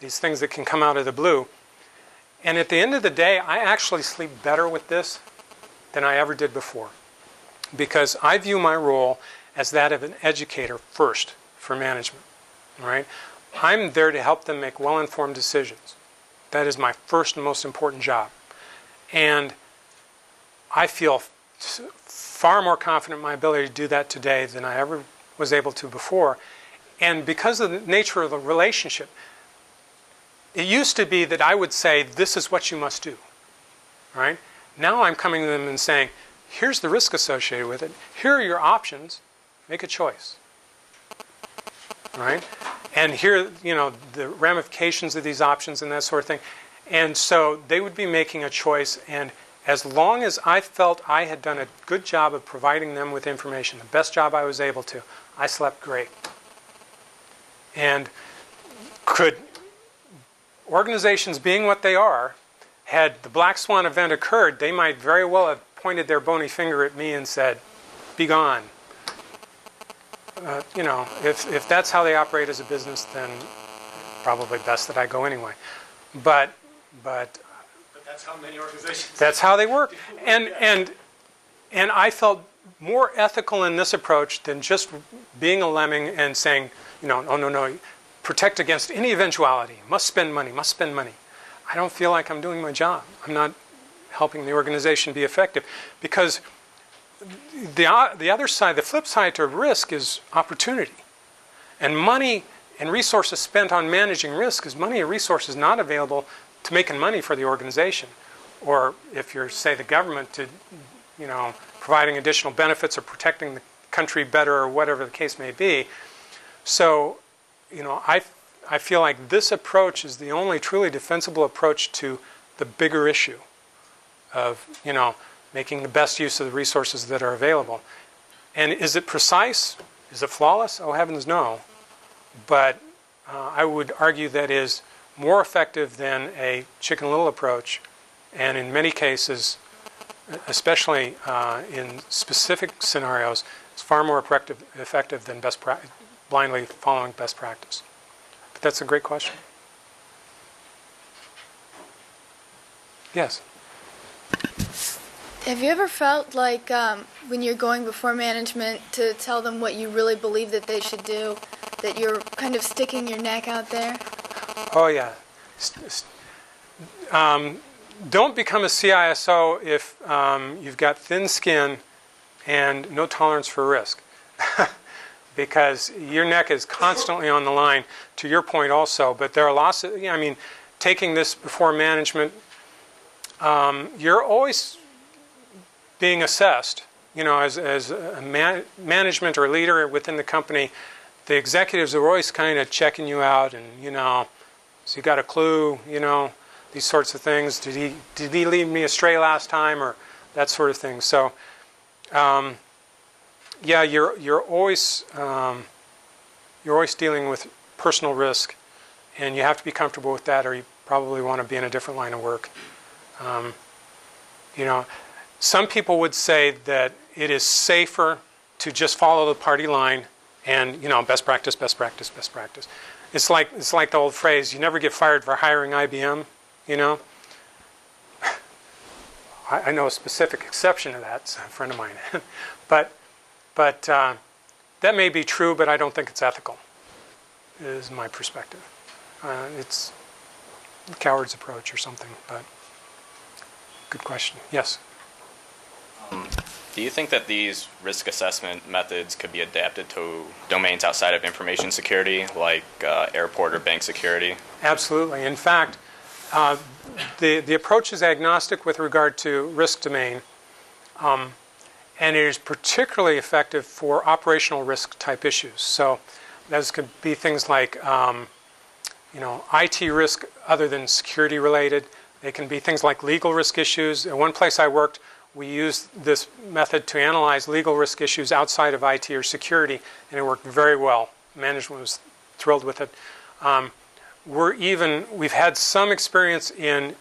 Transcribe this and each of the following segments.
these things that can come out of the blue. And at the end of the day, I actually sleep better with this than I ever did before, because I view my role as that of an educator first for management. All right? I'm there to help them make well-informed decisions. That is my first and most important job. And I feel far more confident in my ability to do that today than I ever was able to before. And because of the nature of the relationship, it used to be that I would say, this is what you must do. Right? Now I'm coming to them and saying, here's the risk associated with it. Here are your options. Make a choice. Right? And here, the ramifications of these options and that sort of thing. And so they would be making a choice, and as long as I felt I had done a good job of providing them with information, the best job I was able to, I slept great. And could organizations, being what they are, had the black swan event occurred, they might very well have pointed their bony finger at me and said, be gone. If that's how they operate as a business, then probably best that I go anyway. But that's how many organizations. That's how they work. And I felt more ethical in this approach than just being a lemming and saying, no, protect against any eventuality. Must spend money. I don't feel like I'm doing my job. I'm not helping the organization be effective, because the other side, the flip side to risk, is opportunity. And money and resources spent on managing risk is money and resources not available to making money for the organization. Or if you're, say, the government, to, providing additional benefits or protecting the country better or whatever the case may be. So, I feel like this approach is the only truly defensible approach to the bigger issue of, making the best use of the resources that are available. And is it precise? Is it flawless? Oh, heavens no. But I would argue that is more effective than a Chicken Little approach, and in many cases, especially in specific scenarios, it's far more effective than blindly following best practice. But that's a great question. Yes? Have you ever felt like when you're going before management to tell them what you really believe that they should do, that you're kind of sticking your neck out there? Oh, yeah. Don't become a CISO if you've got thin skin and no tolerance for risk. Because your neck is constantly on the line, to your point also. But there are lots of, taking this before management, you're always being assessed, as a management or leader within the company. The executives are always kind of checking you out, and so you got a clue, these sorts of things. Did he lead me astray last time, or that sort of thing. So, you're always dealing with personal risk, and you have to be comfortable with that, or you probably want to be in a different line of work. Some people would say that it is safer to just follow the party line and, best practice. It's like the old phrase, you never get fired for hiring IBM, I know a specific exception to that. It's a friend of mine. but that may be true, but I don't think it's ethical, is my perspective. It's a coward's approach or something, but good question. Yes? Do you think that these risk assessment methods could be adapted to domains outside of information security, like airport or bank security? Absolutely. In fact, the approach is agnostic with regard to risk domain, and it is particularly effective for operational risk type issues. So those could be things like IT risk other than security related. They can be things like legal risk issues. In one place I worked, we used this method to analyze legal risk issues outside of IT or security, and it worked very well. Management was thrilled with it. We've had some experience in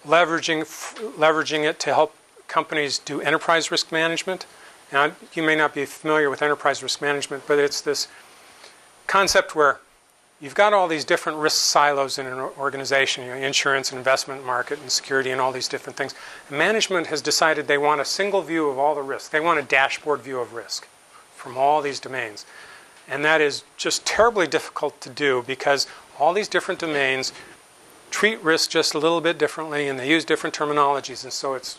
leveraging it to help companies do enterprise risk management. Now, you may not be familiar with enterprise risk management, but it's this concept where you've got all these different risk silos in an organization, insurance and investment market and security and all these different things. And management has decided they want a single view of all the risk. They want a dashboard view of risk from all these domains. And that is just terribly difficult to do because all these different domains treat risk just a little bit differently and they use different terminologies. And so it's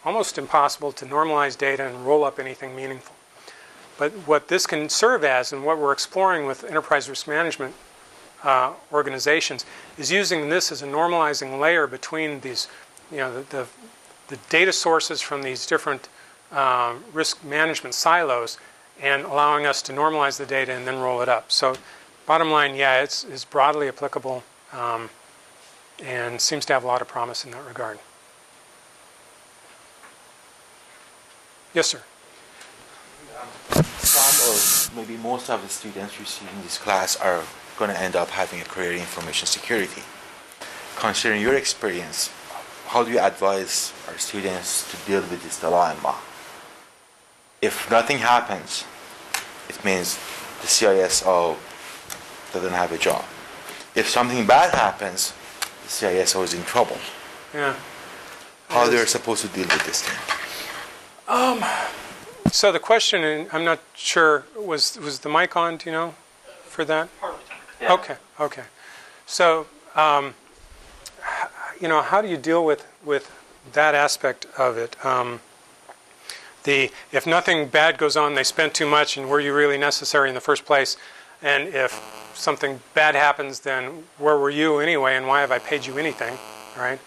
almost impossible to normalize data and roll up anything meaningful. But what this can serve as, and what we're exploring with enterprise risk management organizations, is using this as a normalizing layer between these, the data sources from these different risk management silos, and allowing us to normalize the data and then roll it up. So, bottom line, yeah, it's broadly applicable, and seems to have a lot of promise in that regard. Yes, sir. Some or maybe most of the students receiving this class are going to end up having a career in information security. Considering your experience, how do you advise our students to deal with this dilemma? If nothing happens, it means the CISO doesn't have a job. If something bad happens, the CISO is in trouble. Yeah. How they're supposed to deal with this thing? So the question, and I'm not sure, was the mic on, do you know, for that? Yeah. Okay. So, how do you deal with that aspect of it? If nothing bad goes on, they spent too much, and were you really necessary in the first place? And if something bad happens, then where were you anyway, and why have I paid you anything, right?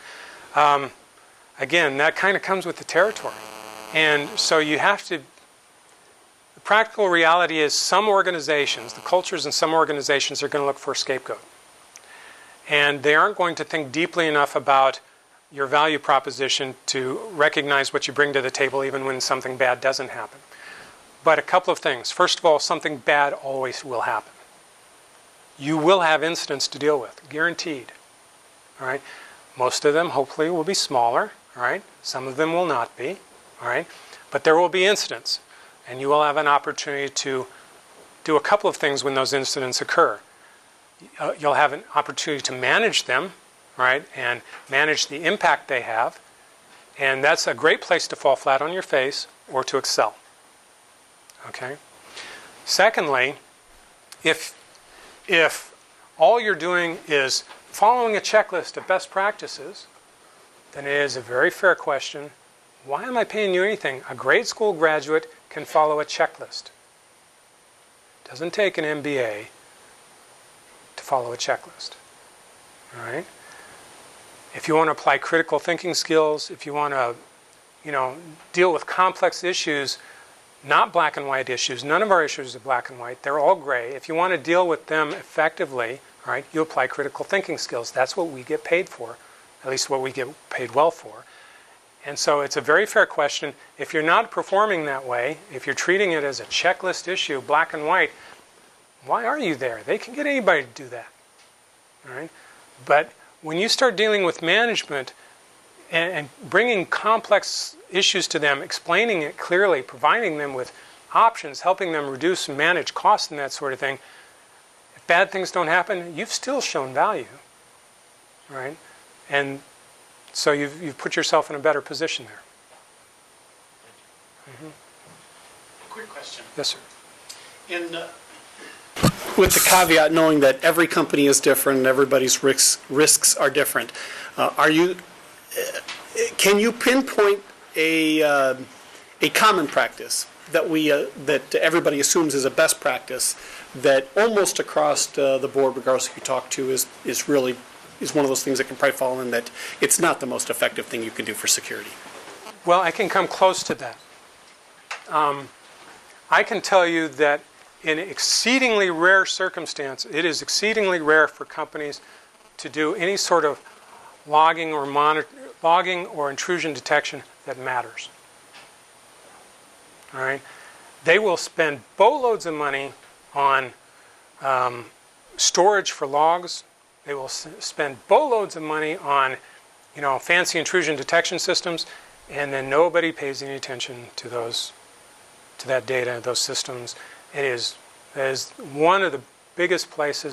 Again, that kind of comes with the territory. And so you have to, the practical reality is some organizations, the cultures in some organizations are going to look for a scapegoat. And they aren't going to think deeply enough about your value proposition to recognize what you bring to the table even when something bad doesn't happen. But a couple of things. First of all, something bad always will happen. You will have incidents to deal with, guaranteed. All right? Most of them, hopefully, will be smaller. All right? Some of them will not be. All right? But there will be incidents, and you will have an opportunity to do a couple of things when those incidents occur. You'll have an opportunity to manage them, right, and manage the impact they have, and that's a great place to fall flat on your face or to excel. Okay? Secondly, if all you're doing is following a checklist of best practices, then it is a very fair question. Why am I paying you anything? A grade school graduate can follow a checklist. It doesn't take an MBA to follow a checklist. All right? If you want to apply critical thinking skills, if you want to, deal with complex issues, not black and white issues, none of our issues are black and white, they're all gray. If you want to deal with them effectively, all right, you apply critical thinking skills. That's what we get paid for, at least what we get paid well for. And so it's a very fair question. If you're not performing that way, if you're treating it as a checklist issue, black and white, why are you there? They can get anybody to do that. All right? But when you start dealing with management and bringing complex issues to them, explaining it clearly, providing them with options, helping them reduce and manage costs and that sort of thing, if bad things don't happen, you've still shown value. Right? And so you've put yourself in a better position there. Mm-hmm. Quick question. Yes, sir. With the caveat knowing that every company is different and everybody's risks are different, can you pinpoint a common practice that everybody assumes is a best practice that almost across the board, regardless of who you talk to, is one of those things that can probably fall in that it's not the most effective thing you can do for security? Well, I can come close to that. I can tell you that in exceedingly rare circumstance, it is exceedingly rare for companies to do any sort of logging or intrusion detection that matters. All right? They will spend boatloads of money on storage for logs. They will spend boatloads of money on, fancy intrusion detection systems, and then nobody pays any attention to that data, those systems. It is one of the biggest places